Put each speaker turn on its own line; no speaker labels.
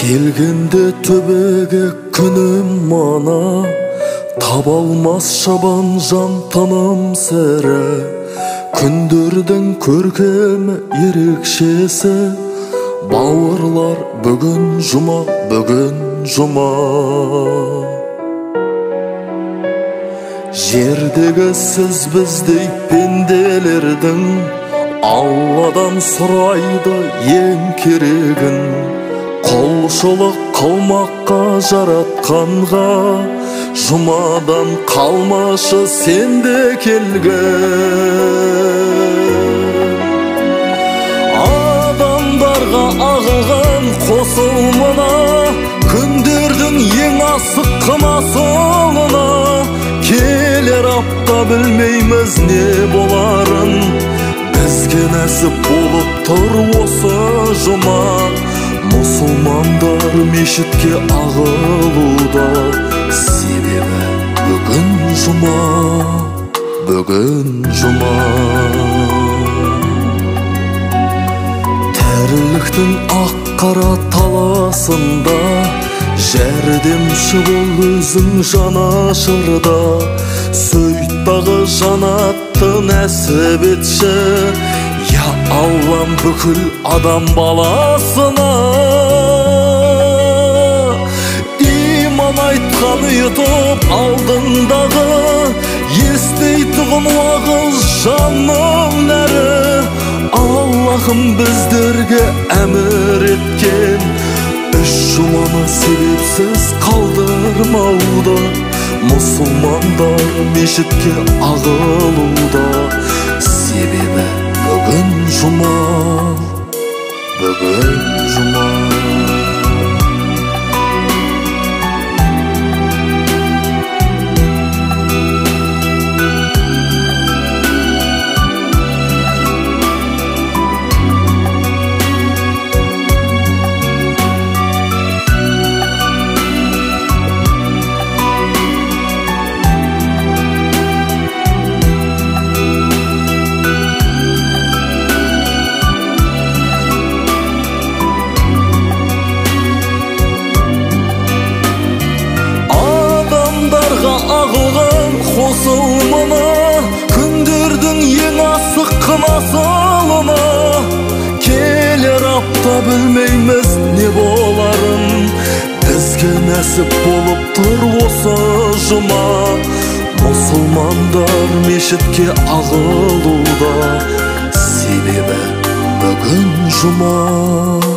Келгенде төбеге күнім мана, таба алмас шабан жан таным сірі. Күндердің көркемі ерекшесі, бауырлар бүгін жұма, бүгін жұма. Жердегі сіз біздей пенделердің Алладан сұрайды ең керегін. Құлшылық қылмаққа жаратқанға, жұмадан қалмашы сенде келген. Адамдарға ағылған қосылмына, күндердің ең асыққы масылына. Келер апта білмейміз не боларын, бізге нәсіп болып тұр осы жұма. Мұсылмандар мешітке ағылуда, себебі бүгін жұма, бүгін жұма. Тірліктің ақ-қара таласында, жәрдемші бол өзің жанашырда. Сөйттағы жанатты нәсіп етші, я Аллам бүкіл адам баласына. Иман айтқан ұйытып алдыңдағы, естейтұғын уағыз жанның нәрі. Аллахым біздерге әмір еткен, үш жұманы себепсіз қалдырмауды. Мұсылмандар мешітке ағылуда, себебі бүгін жұма, бүгін жұма. Ағылған қосылмына, күндердің ең асыққы масылына. Келер апта білмейміз не боларын, бізге нәсіп болып тұр осы жұма. Мұсылмандар мешітке ағылуда, себебі бүгін жұма.